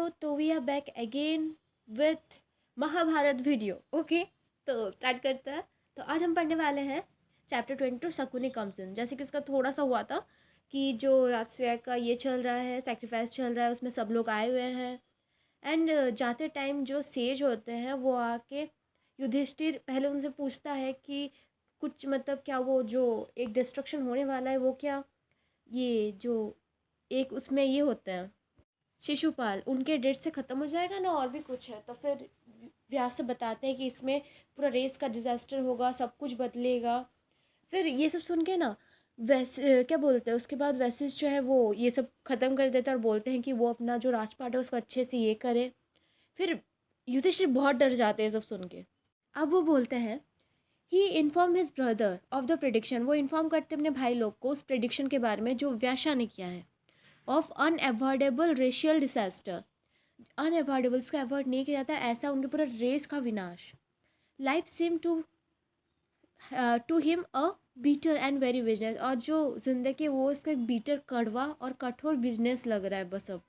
Hello, तो we are back again with Mahabharata video. Okay, तो start करते हैं। तो आज हम पढ़ने वाले हैं चैप्टर 22 शकुनी कम्स इन। जैसे कि उसका थोड़ा सा हुआ था कि जो राजसूय का ये चल रहा है, सेक्रीफाइस चल रहा है, उसमें सब लोग आए हुए हैं। एंड जाते टाइम जो सेज होते हैं वो आके युधिष्ठिर पहले उनसे पूछता है कि कुछ मतलब क्या वो जो एक डिस्ट्रक्शन होने वाला है वो क्या ये जो एक उसमें ये होता है शिशुपाल उनके डेट से ख़त्म हो जाएगा ना, और भी कुछ है। तो फिर व्यास से बताते हैं कि इसमें पूरा रेस का डिज़ास्टर होगा, सब कुछ बदलेगा। फिर ये सब सुन के ना वैसे क्या बोलते हैं, उसके बाद वैशिष्ठ जो है वो ये सब ख़त्म कर देता है और बोलते हैं कि वो अपना जो राजपाट है उसको अच्छे से ये करे। फिर युधिष्ठिर बहुत डर जाते हैं सब सुन के। अब वो बोलते हैं he inform his brother of the prediction. वो इन्फॉर्म करते हैं अपने भाई लोग को उस प्रिडिक्शन के बारे में जो व्यासा ने किया है, of unavoidable racial disaster. Unavoidable, उसको अवॉइड नहीं किया जाता, ऐसा उनके पूरा रेस का विनाश। Life same to him a bitter and very business. और जो जिंदगी वो इसका एक बीटर, कड़वा और कठोर बिजनेस लग रहा है बस अब।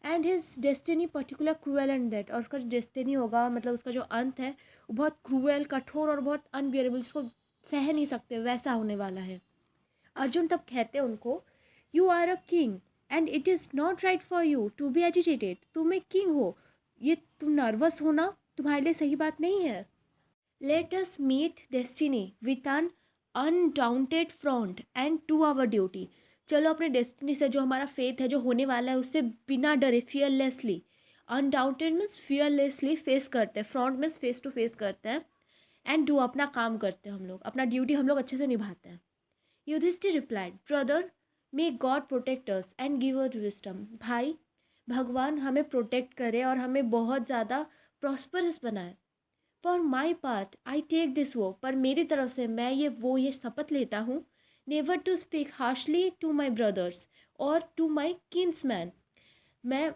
And his destiny particular cruel and that. और उसका जो डेस्टिनी होगा मतलब उसका जो अंत है वो बहुत क्रूएल, कठोर और बहुत अनबियरेबल, जिसको सह नहीं सकते वैसा होने वाला है। अर्जुन तब कहते हैं उनको, you are a king and it is not right for you to be agitated. तुम एक किंग हो, ये तुम नर्वस होना तुम्हारे लिए सही बात नहीं है। Let us meet destiny with an undaunted front and to our duty. चलो अपने डेस्टिनी से, जो हमारा फेथ है, जो होने वाला है, उससे बिना डरे, fearlessly. Undaunted means fearlessly face करते हैं, front means face to face करते हैं, एंड डू अपना काम करते हैं, हम लोग अपना ड्यूटी हम लोग अच्छे से निभाते हैं। Yudhishthira replied, brother may God protect us and give us wisdom. भाई, भगवान हमें प्रोटेक्ट करे और हमें बहुत ज़्यादा प्रॉस्परस बनाए। For my part I take this vow, पर मेरी तरफ से मैं ये शपथ लेता हूँ, never to speak harshly to my brothers और टू माई किन्समैन। मैं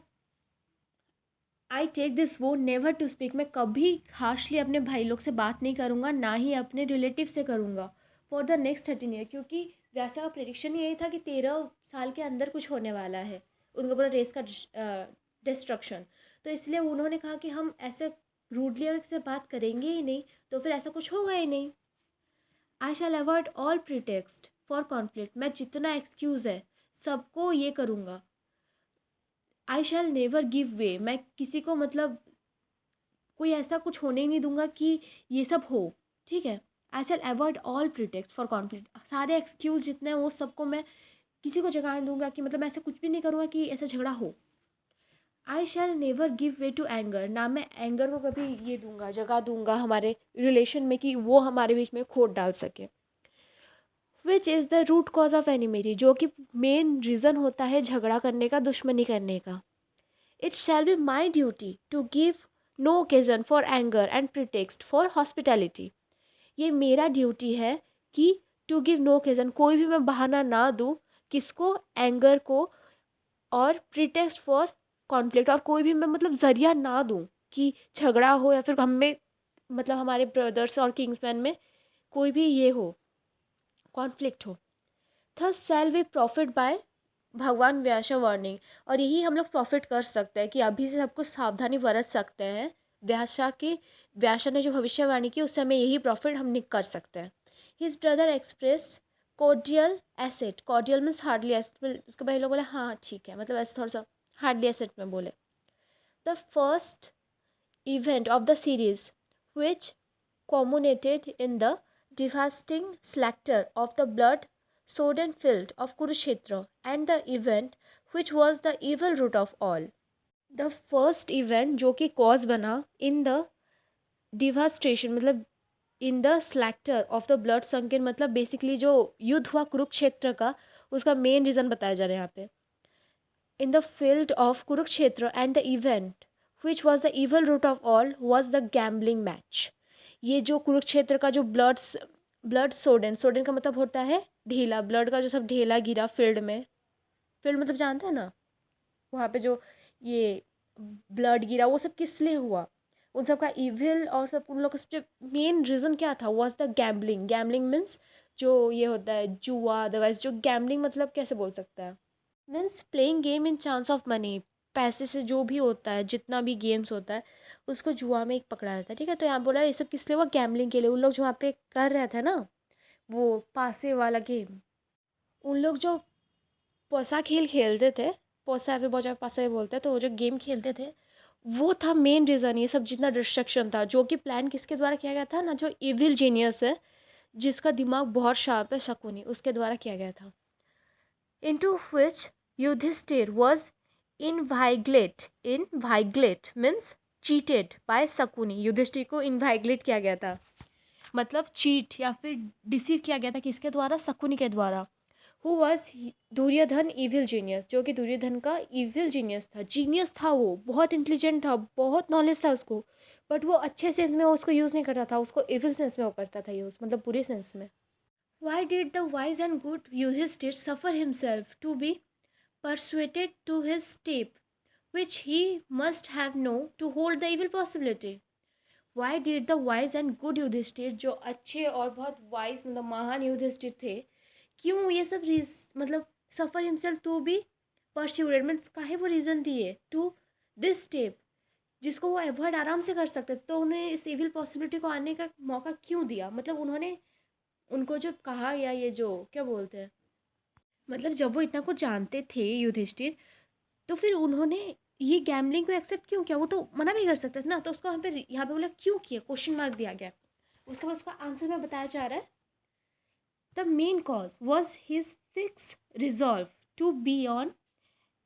I take this vow never to speak, मैं कभी हार्शली अपने भाई लोग से बात नहीं करूँगा, ना ही अपने रिलेटिव से करूँगा फॉर द नेक्स्ट 13 ईयर। क्योंकि वैसा का प्रेडिक्शन यही था कि 13 साल के अंदर कुछ होने वाला है, उनका पूरा रेस का डिस्ट्रक्शन। तो इसलिए उन्होंने कहा कि हम ऐसे रूडली से बात करेंगे ही नहीं, तो फिर ऐसा कुछ होगा ही नहीं। I shall avoid all pretext for conflict. मैं जितना एक्सक्यूज़ है सबको ये करूँगा। आई शैल नेवर गिव वे, मैं किसी को मतलब कोई ऐसा कुछ होने ही नहीं दूंगा कि ये सब हो, ठीक है। I shall avoid all pretext for conflict, सारे एक्सक्यूज जितने हैं वो सबको मैं किसी को जगह नहीं दूंगा कि मतलब मैं ऐसा कुछ भी नहीं करूँगा कि ऐसा झगड़ा हो। I shall never give way to anger, ना मैं एंगर को कभी ये दूंगा, जगह दूंगा हमारे रिलेशन में कि वो हमारे बीच में खोट डाल सके। Which is the root cause of enmity, जो कि मेन रीज़न होता है झगड़ा करने का, दुश्मनी करने का। It shall be my duty to give no occasion for anger and pretext for hospitality. ये मेरा ड्यूटी है कि टू गिव नो ओकेजन, कोई भी मैं बहाना ना दूँ किसको, एंगर को, और प्रिटेक्स्ट फॉर कॉन्फ्लिक्ट, और कोई भी मैं मतलब ज़रिया ना दूँ कि झगड़ा हो या फिर हम में मतलब हमारे ब्रदर्स और किंग्समैन में कोई भी ये हो, कॉन्फ्लिक्ट हो। Thus shall we profit by Bhagwan Vyasa warning. और यही हम लोग प्रॉफिट कर सकते हैं कि अभी से सब कुछ सावधानी बरत सकते हैं। व्यासा ने जो भविष्यवाणी की उससे हमें यही प्रॉफिट हम कर सकते हैं। His brother express cordial asset, cordial means hardly asset. उसके भाई लोग बोले हाँ ठीक है, मतलब ऐसे थोड़ा सा हार्डली एसेट में बोले। The first event of the series, which culminated in the devastating slaughter of the blood-sodden field of Kurukshetra, and the event which was the evil root of all. The first event जो कि cause बना in the devastation मतलब in the slaughter of the blood sunken, मतलब basically जो युद्ध हुआ कुरुक्षेत्र का, उसका मेन रीज़न बताया जा रहा है यहाँ पे। In the field of Kurukshetra and the event which was the evil root of all was the gambling match. ये जो कुरुक्षेत्र का जो ब्लड सोडन, सोडन का मतलब होता है ढेला, ब्लड का जो सब ढेला गिरा फील्ड में, फील्ड मतलब जानते हैं ना, वहाँ पे जो ये ब्लड गिरा वो सब किस लिए हुआ, उन सब का इविल और सब उन लोग का सबसे मेन रीज़न क्या था, was the gambling. Gambling means जो ये होता है जुआ, अदरवाइज जो गैम्बलिंग मतलब कैसे बोल सकता है, means playing game in chance of money, पैसे से जो भी होता है, जितना भी गेम्स होता है, उसको जुआ में एक पकड़ा जाता है, ठीक है। तो यहाँ बोला ये सब किस लिए हुआ, गैम्बलिंग के लिए। उन लोग जो वहाँ पे कर रहे थे ना वो पासे वाला गेम, उन लोग जो पोसा खेल खेलते थे, पोसा फिर बहुत पासा बोलते हैं, तो वो जो गेम खेलते थे वो था मेन रीज़न ये सब जितना डिस्ट्रक्शन था, जो कि प्लान किसके द्वारा किया गया था ना, जो इविल जीनियस है जिसका दिमाग बहुत शार्प है, शकुनी, उसके द्वारा किया गया था। into which Yudhishthir was invigilated means cheated by Sakuni। Yudhishthir को इन्वाइगलेट किया गया था, मतलब चीट या फिर डिसीव किया गया था, किसके द्वारा, शकुनी के द्वारा। Who was Duryodhana evil genius, जो कि दुर्योधन का इविल जीनियस था। जीनियस था, वो बहुत इंटेलिजेंट था, बहुत नॉलेज था उसको, बट वो अच्छे सेंस में उसको यूज़ नहीं करता था, उसको इविल सेंस में वो करता था यूज़, मतलब बुरे सेंस में। Why did the wise and good Yudhishthir suffer himself to be persuaded to his step, which he must have known to hold the evil possibility? Why did the wise and good Yudhishthir, जो अच्छे और बहुत wise मतलब महान युधिष्ठिर थे, क्यों ये सब मतलब सफ़र हिमसेल्फ टू बी परस्यूडेड मीन्स काहे वो रीज़न दिए टू दिस स्टेप, जिसको वो अवॉइड आराम से कर सकते, तो उन्हें इस इविल पॉसिबिलिटी को आने का मौका क्यों दिया। मतलब उन्होंने उनको जब कहा, या ये जो क्या बोलते हैं, मतलब जब वो इतना कुछ जानते थे युधिष्ठिर, तो फिर उन्होंने ये गैम्बलिंग को एक्सेप्ट क्यों किया। वो तो मना भी कर सकते थे ना, तो उसको यहाँ पे बोला क्यों किया, क्वेश्चन मार्क दिया गया। उसके बाद उसका आंसर में बताया जा रहा है, the main cause was his fix resolve to be on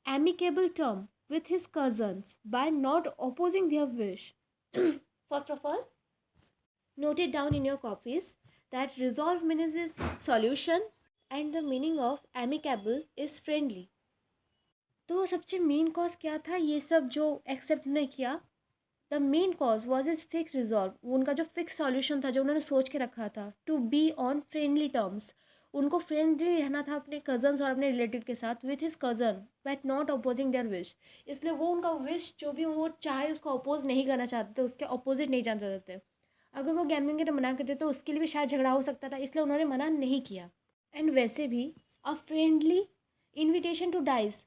amicable term with his cousins by not opposing their wish. First of all, note it down in your copies that resolve means is solution and the meaning of amicable is friendly. तो सबसे main cause क्या था, ये सब जो accept नहीं किया। The main cause was is fix resolve, उनका जो फिक्स सॉल्यूशन था, जो उन्होंने सोच के रखा था, to be on friendly terms, उनको फ्रेंडली रहना था अपने कजन्स और अपने रिलेटिव के साथ, with his cousin but not opposing their wish. इसलिए वो उनका विश जो भी वो चाहे उसको अपोज नहीं करना चाहते थे, उसके अपोजिट नहीं जाना चाहते थे। अगर वो गैम्बलिंग के लिए मना करते तो उसके लिए भी शायद झगड़ा हो सकता था, इसलिए उन्होंने मना नहीं किया। एंड वैसे भी a friendly invitation to dice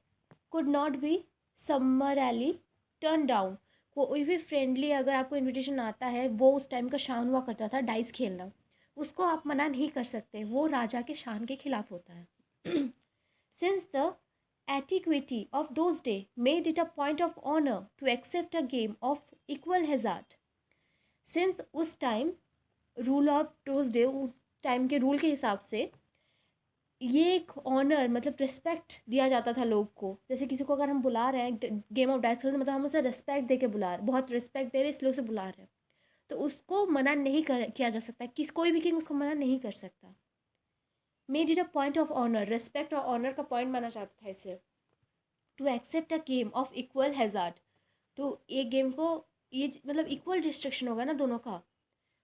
could not be summarily turn down. कोई भी फ्रेंडली अगर आपको इनविटेशन आता है, वो उस टाइम का शान हुआ करता था डाइस खेलना, उसको आप मना नहीं कर सकते, वो राजा के शान के खिलाफ होता है। Since the antiquity of those day made it a point of honour to accept a game of equal hazard. Since उस time rule of those day, उस टाइम के रूल के हिसाब से ये एक ऑनर मतलब रिस्पेक्ट दिया जाता था लोग को। जैसे किसी को अगर हम बुला रहे हैं गेम ऑफ डाइस खेलते, मतलब हम उसे रिस्पेक्ट दे के बुला रहे, बहुत रिस्पेक्ट दे रहे इसलिए उसे बुला रहे हैं, तो उसको मना नहीं किया जा सकता, कोई भी किंग उसको मना नहीं कर सकता। Made it a point of honour, respect और ऑनर का पॉइंट माना जाता था इसे, to accept a game of equal hazard. तो एक गेम को ये मतलब इक्वल डिस्ट्रक्शन होगा ना दोनों का,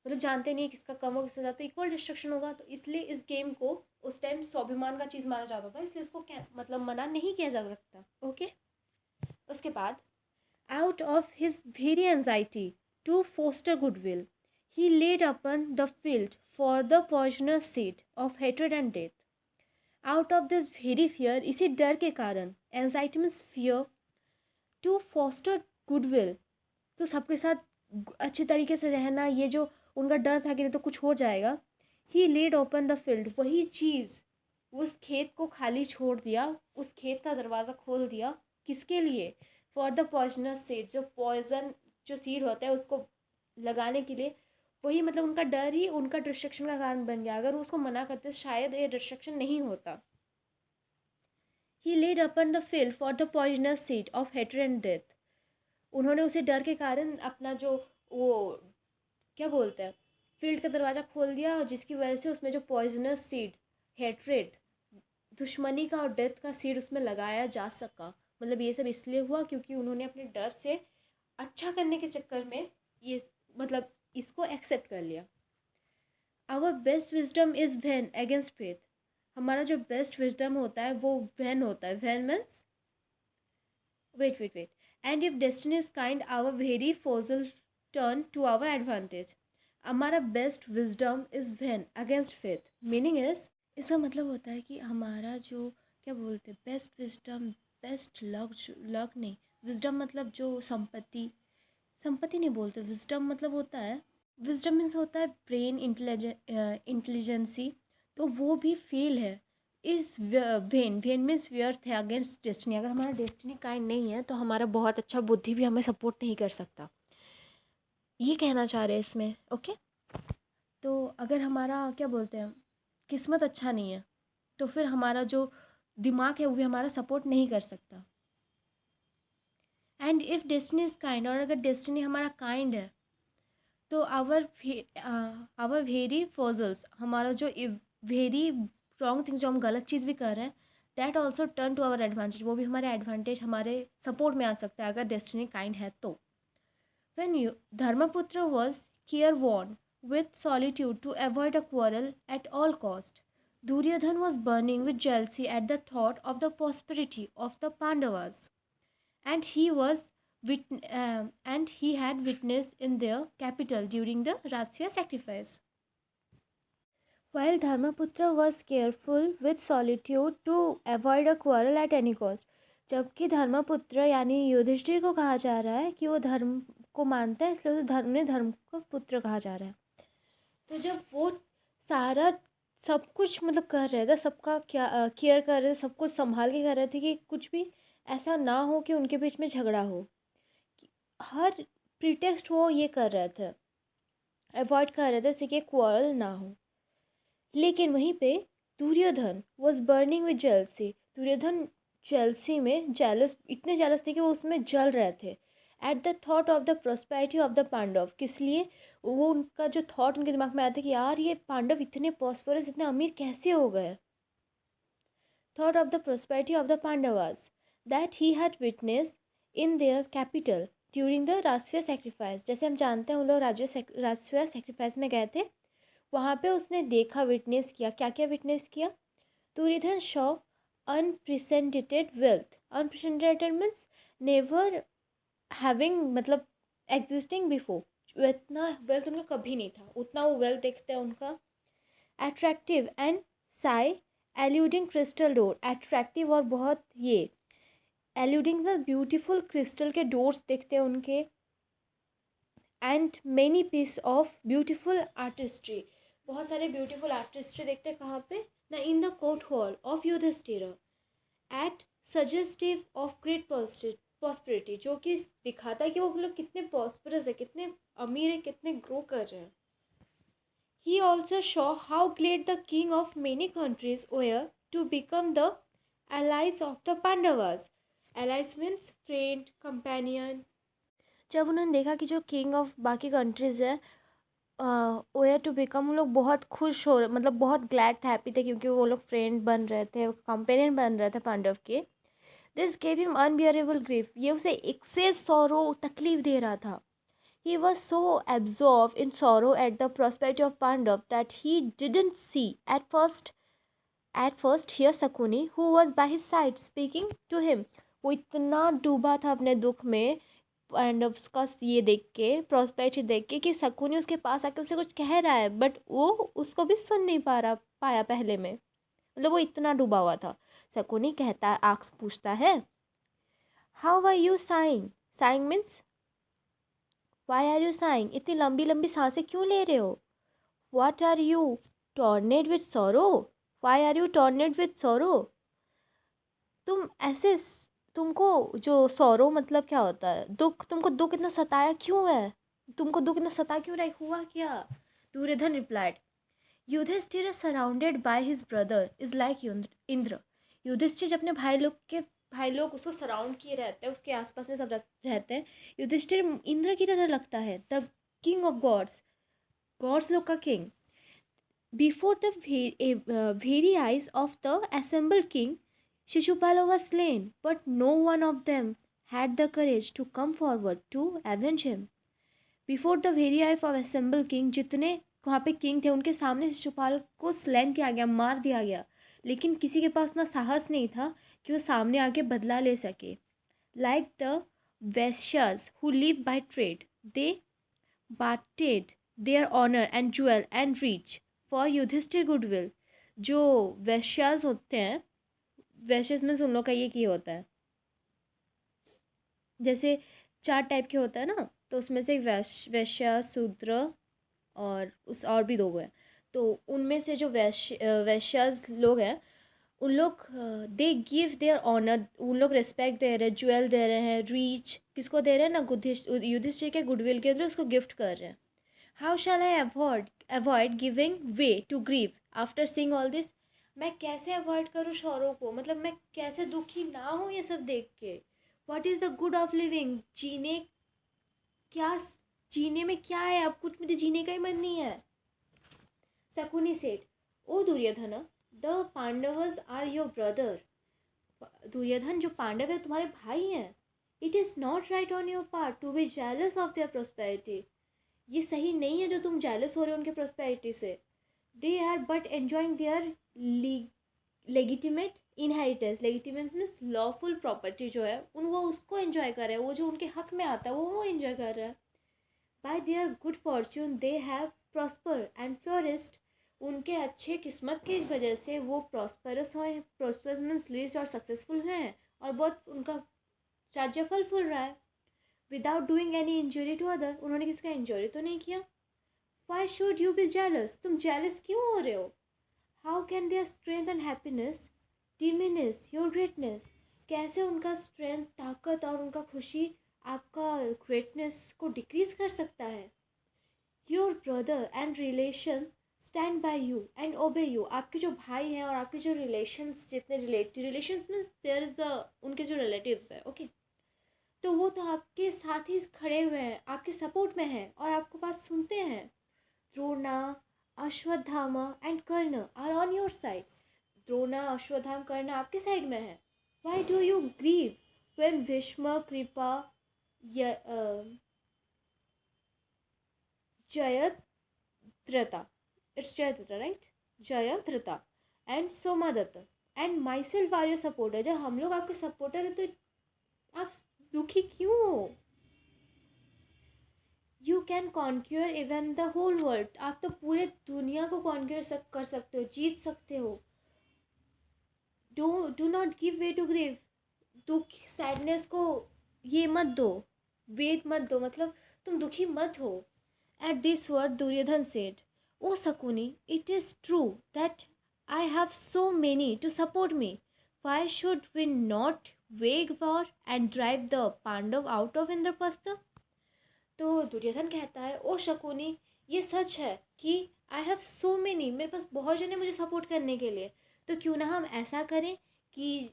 मतलब जानते नहीं किसका कम हो किसका ज़्यादा, तो इक्वल डिस्ट्रक्शन होगा, तो इसलिए इस गेम को उस टाइम स्वाभिमान का चीज़ माना जाता था, इसलिए इसको मतलब मना नहीं किया जा सकता। ओके, उसके बाद out of his very anxiety to foster goodwill he lead upon the field for the poisonous seed of hatred and death. Out of this very fear, इसी डर के कारण, anxiety means fear, to foster goodwill, तो सबके साथ अच्छे तरीके से रहना, ये जो उनका डर था कि नहीं तो कुछ हो जाएगा। ही लेड ओपन द फील्ड, वही चीज़, उस खेत को खाली छोड़ दिया, उस खेत का दरवाज़ा खोल दिया, किसके लिए, फॉर द पॉइजनस सीड, जो पॉइजन जो सीड होता है उसको लगाने के लिए। वही मतलब उनका डर ही उनका डिस्ट्रक्शन का कारण बन गया, अगर उसको मना करते शायद ये डिस्ट्रक्शन नहीं होता। He lead upon the field for the poisonous seed of hatred and death, उन्होंने उसे डर के कारण अपना जो वो क्या बोलते हैं फील्ड का दरवाज़ा खोल दिया, और जिसकी वजह से उसमें जो पॉइजनस सीड, हेट्रेड, दुश्मनी का और डेथ का सीड उसमें लगाया जा सका। मतलब ये सब इसलिए हुआ क्योंकि उन्होंने अपने डर से अच्छा करने के चक्कर में ये मतलब इसको एक्सेप्ट कर लिया। Our best wisdom is vain against faith, हमारा जो बेस्ट विजडम होता है वो वैन होता है। Vain means wait and if destiny is kind, our very foes will turn to our advantage। हमारा best wisdom is vain against faith, meaning is, इसका मतलब होता है कि हमारा जो क्या बोलते हैं best wisdom, best luck, luck नहीं, विजडम मतलब जो संपत्ति, संपत्ति नहीं बोलते, विजडम मतलब होता है, विजडम मीन्स होता है ब्रेन इंटेलिजेंसी, तो वो भी फेल है इस वेन, वेन मीन्स व्यर्थ है अगेंस्ट डेस्टिनी। अगर हमारा डेस्टिनी काइंड नहीं है तो हमारा बहुत अच्छा बुद्धि भी हमें सपोर्ट नहीं कर सकता, ये कहना चाह रहे हैं इसमें। ओके, तो अगर हमारा क्या बोलते हैं किस्मत अच्छा नहीं है तो फिर हमारा जो दिमाग है वो भी हमारा सपोर्ट नहीं कर सकता। And if destiny is kind, और अगर डेस्टिनी हमारा काइंड है तो आवर वेरी फॉजल्स, हमारा जो वेरी रॉन्ग थिंग्स, जो हम गलत चीज़ भी कर रहे हैं, that also turn to our advantage, वो भी हमारे एडवांटेज, हमारे सपोर्ट में आ सकता है अगर डेस्टिनी काइंड है तो। When you, Dharmaputra was careworn with solitude to avoid a quarrel at all cost. Duryodhan was burning with jealousy at the thought of the prosperity of the Pandavas, and he had witnessed in their capital during the Ratsya sacrifice. While Dharmaputra was careful with solitude to avoid a quarrel at any cost, जबकि धर्मपुत्र यानी युधिष्ठिर को कहा जा रहा है कि वो धर्म को मानता है, इसलिए उसे धर्म को पुत्र कहा जा रहा है। तो जब वो सारा सब कुछ मतलब कर रहे थे, सबका क्या केयर कर रहे थे, सब कुछ संभाल के कर रहे थे कि कुछ भी ऐसा ना हो कि उनके बीच में झगड़ा हो, हर प्रीटेक्स्ट वो ये कर रहे थे, अवॉइड कर रहे थे जैसे कि क्वारल ना हो। लेकिन वहीं पे Duryodhana was burning with jealousy, Duryodhana jealousy में जेलस, इतने जेलस थे कि वो उसमें जल रहे थे। At the thought of the prosperity of the Pandava, किस लिए, वो उनका जो थॉट उनके दिमाग में आया था कि यार ये पांडव इतने प्रॉस्परस, इतने अमीर कैसे हो गए। Thought of the prosperity of the Pandavas that he had witness in their capital during the राजस्व सेक्रीफाइस। जैसे हम जानते हैं उन लोग राजस्व सेक्रीफाइस में गए थे, वहाँ पे उसने देखा, विटनेस किया, क्या क्या विटनेस किया। Duryodhana saw unprecedented wealth, unprecedented means never having, मतलब एग्जिस्टिंग बिफोर, इतना वेल्थ उनका कभी नहीं था, उतना वो वेल्थ देखते हैं उनका। Attractive and sigh eluding crystal door, attractive और बहुत ये एल्यूडिंग में ब्यूटीफुल क्रिस्टल के डोर्स देखते हैं उनके। And many piece of beautiful artistry, बहुत सारे ब्यूटीफुल आर्टिस्ट्री देखते हैं कहाँ पे ना, in the court hall of Yudhishthira at suggestive of great prosperity, जो कि दिखाता है कि वो लोग कितने प्रॉस्परस है, कितने अमीर है, कितने ग्रो कर रहे हैं। He also saw how glad the king of many countries were to become the allies of the Pandavas. Allies means friend, companion. जब उन्होंने देखा कि जो किंग ऑफ बाकी कंट्रीज़ है वेयर टू बिकम, उन लोग बहुत खुश हो, मतलब बहुत ग्लैड थे, हैप्पी थे, क्योंकि वो लोग फ्रेंड बन रहे थे, कंपेनियन बन रहे थे पांडव के। This gave him unbearable grief, ये उसे एक्सेस सॉरो, तकलीफ दे रहा था। He was so absorbed in sorrow at the prosperity of Pandav that he didn't see at first hear Sakuni, who was by his side speaking to him. वो इतना डूबा था अपने दुख में पांडव का ये देख के, प्रॉस्पेरिटी देख के, कि शकुनी उसके पास आके उसे कुछ कह रहा है, बट वो उसको भी सुन नहीं पाया पहले में, मतलब वो इतना डूबा हुआ था। शकुनी कहता, आक्स पूछता है, how are you sighing, sighing means why are you sighing, इतनी लंबी लंबी सांसें क्यों ले रहे हो। What are you torn with sorrow, why are you torn with sorrow, तुम ऐसे तुमको जो सोरो मतलब क्या होता है, दुख, तुमको दुख इतना सताया क्यों है, तुमको दुख इतना सता क्यों रहा है, हुआ क्या। Duryodhana replied, Yudhishthira is surrounded by his brother is like Indra. Yudhishthira अपने भाई लोग उसको सराउंड किए रहते हैं, उसके आसपास में सब रहते हैं। युधिष्ठिर इंद्र की तरह लगता है, the king of gods, gods लोग का king. Before the very eyes of the assembled king, Shishupala was slain, but no one of them had the courage to come forward to avenge him. Before the very eyes of assembled king, जितने वहाँ पे king थे उनके सामने शिशुपाल को slain किया गया, मार दिया गया, लेकिन किसी के पास उतना साहस नहीं था कि वो सामने आके बदला ले सके। Like the Vaishyas who live by trade, they बाटेड their honour and jewel and rich for Yudhishthira goodwill. जो वैश्यास होते हैं, वैश्यस में उन लोग का ये होता है, जैसे 4 टाइप के होता है ना, तो उसमें से एक वैश्य, शूद्र और भी 2 हैं। तो उनमें से जो वैश्यास लोग हैं, उन लोग दे गिव देयर ऑनर, उन लोग रिस्पेक्ट दे रहे हैं, ज्वेल दे रहे हैं, रीच किसको दे रहे हैं ना, युधिष्ठिर के गुडविल के लिए उसको गिफ्ट कर रहे हैं। How shall I avoid giving way to grieve after seeing all this. मैं कैसे अवॉइड करूँ शौरों को, मतलब मैं कैसे दुखी ना हूँ ये सब देख के। What is the good of living, क्या जीने में क्या है, अब कुछ मुझे जीने का ही मन नहीं है। Shakuni said, O Duryodhana, the Pandavas are your brother. Duryodhana, जो पांडव है तुम्हारे भाई हैं। It is not right on your part to be jealous of their prosperity. ये सही नहीं है जो तुम जेलस हो रहे हो उनके प्रोस्पेरिटी से। They are but enjoying their legitimate inheritance. Legitimate means lawful property जो है वो उसको एंजॉय कर रहे हैं, वो जो उनके हक में आता है वो एंजॉय कर रहे हैं। By their good fortune they have prosper and flourished. उनके अच्छे किस्मत की वजह से वो प्रॉस्परस मीन्स लीस्ट और सक्सेसफुल हैं, और बहुत उनका राज्य फल फूल रहा है। Without doing any injury to other, उन्होंने किसका इंजरी तो नहीं किया। Why should you be jealous, तुम जेलस क्यों हो रहे हो। How can their strength and happiness diminish your greatness. कैसे उनका स्ट्रेंथ, ताकत और उनका खुशी आपका ग्रेटनेस को डिक्रीज कर सकता है। Your brother and relation stand by you and obey you. आपके जो भाई हैं और आपके जो रिलेशंस, जितने relations means there is the, उनके जो रिलेटिव्स है, ओके, तो वो तो आपके साथ ही खड़े हुए हैं, आपके सपोर्ट में हैं और आपको बात सुनते हैं। Drona, Ashwatthama and Karna are on your side. Drona, Ashwatthama, Karna आपके साइड में है। Why do you grieve when Bhishma, Kripa, Jayadratha, it's Jayadratha right, Jayadratha and Somadatta and myself are your supporter. जब हम लोग आपके सपोर्टर हैं तो आप दुखी क्यों हो। You can conquer even the whole world. आप तो पूरे दुनिया को कॉन्क्योर कर सकते हो, जीत सकते हो। Do not give way to grieve. दुख, सैडनेस को ये मत दो, वेट मत दो, मतलब तुम दुखी मत हो। At this word Duryodhan said, oh Shakuni, it is true that I have so many to support me. Why should we not wage war and drive the Pandava out of Indraprastha. तो दुर्योधन कहता है, ओ शकुनी, ये सच है कि आई हैव सो मेनी, मेरे पास बहुत जने मुझे सपोर्ट करने के लिए, तो क्यों ना हम ऐसा करें कि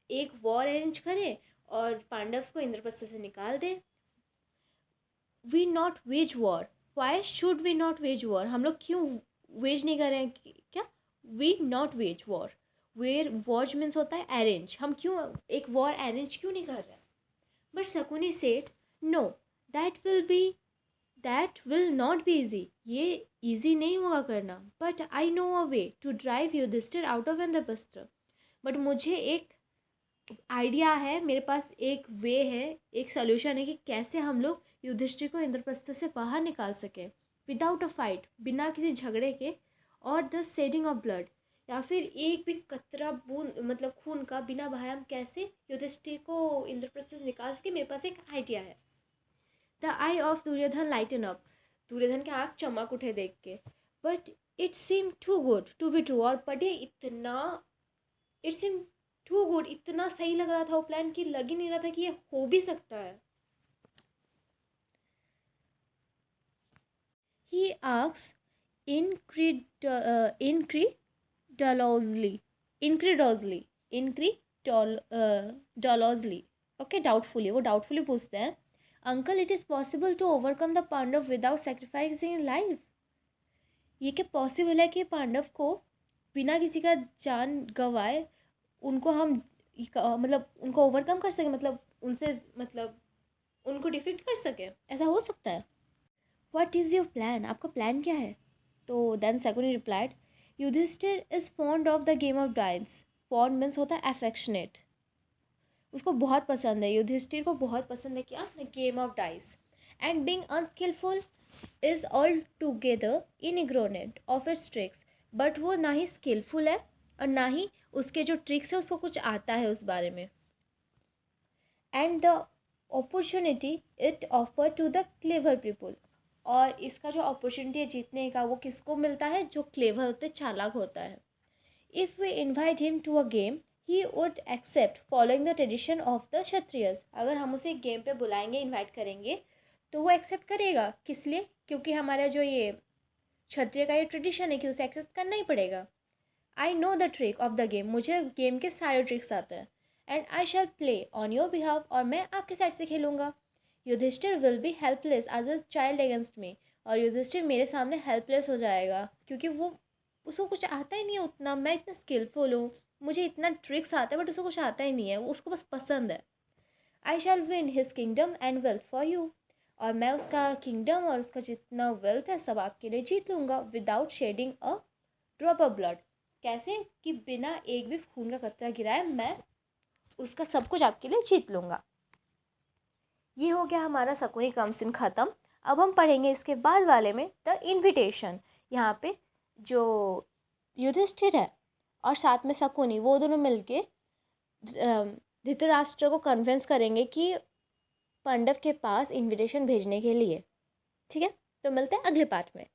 एक वॉर अरेंज करें और पांडव्स को इंद्रप्रस्थ से निकाल दें। We not wage war, why should we not wage war. हम लोग क्यों वेज नहीं कर रहे हैं, क्या, we not wage war, where was means होता है अरेंज, हम क्यों एक वॉर अरेंज क्यों नहीं कर रहे हैं। But Shakuni said, no, that will not be easy. ये ईजी नहीं होगा करना। But I know a way to drive Yudhishthira out of Indraprastha. But मुझे एक आइडिया है, मेरे पास एक वे है, एक सोल्यूशन है कि कैसे हम लोग युधिष्ठिर को इंद्रप्रस्थ से बाहर निकाल सकें विदाउट अ फाइट, बिना किसी झगड़े के, और द सेडिंग ऑफ ब्लड, या फिर एक भी कतरा बूंद मतलब खून का बिना बहाए हम कैसे युधिष्ठिर को इंद्रप्रस्थ से निकाल सके। मेरे पास एक आइडिया है। The eye of Duryodhan lighten up. Duryodhan के आँख चमक उठे देख के। But it seem too good to be true. और but it seem too good, इतना सही लग रहा था वो प्लान कि लग ही नहीं रहा था कि ये हो भी सकता है। He asks incredulously, okay, doubtfully, वो डाउटफुली पूछते हैं, uncle, it is possible to overcome the Pandava without sacrificing life. ये क्या पॉसिबल है कि पांडव को बिना किसी का जान गंवाए उनको हम मतलब उनको ओवरकम कर सके, मतलब उनसे मतलब उनको डिफीट कर सके, ऐसा हो सकता है। व्हाट इज़ योर प्लान, आपका प्लान क्या है। तो then Shakuni replied, Yudhishthir is fond of the game of dice. Fond means होता है अफेक्शनेट, उसको बहुत पसंद है, युधिष्ठिर को बहुत पसंद है क्या, game of dice. And being unskillful is all together in ignorant of its tricks. But वो ना ही स्किलफुल है और ना ही उसके जो ट्रिक्स है उसको कुछ आता है उस बारे में। And the opportunity it offer to the clever people. और इसका जो अपॉर्चुनिटी है जीतने का वो किसको मिलता है, जो क्लेवर होते चालाक होता है। If we invite him to a game he would accept following the tradition of the Kshatriyas. अगर हम उसे गेम पे बुलाएंगे, इन्वाइट करेंगे, तो वो एक्सेप्ट करेगा। किस लिए? क्योंकि हमारा जो ये क्षत्रिय का ये ट्रेडिशन है कि उसे एक्सेप्ट करना ही पड़ेगा। I know the trick of the game, मुझे गेम के सारे ट्रिक्स आते हैं। And I shall play on your behalf, और मैं आपके साइड से खेलूँगा। Yudhishthira will be helpless as a child against me, और युधिष्ठिर मेरे सामने हेल्पलेस हो जाएगा क्योंकि वो उसको कुछ आता ही नहीं है उतना। मैं इतना स्किलफुल हूँ, मुझे इतना ट्रिक्स आता है, बट उसको कुछ आता ही नहीं है, उसको बस पसंद है। I shall win his kingdom and wealth for you, और मैं उसका किंगडम और उसका जितना वेल्थ है सब आपके लिए जीत लूँगा without shedding a drop of blood. कैसे? कि बिना एक भी खून का कतरा गिराए मैं उसका सब कुछ आपके लिए जीत लूँगा। ये हो गया हमारा शकुनी कम्स इन ख़त्म। अब हम पढ़ेंगे इसके बाद वाले में द इनविटेशन। यहाँ पे जो युधिष्ठिर है और साथ में शकुनी, वो दोनों मिलके धृतराष्ट्र को कन्विंस करेंगे कि पांडव के पास इनविटेशन भेजने के लिए। ठीक है, तो मिलते हैं अगले पार्ट में।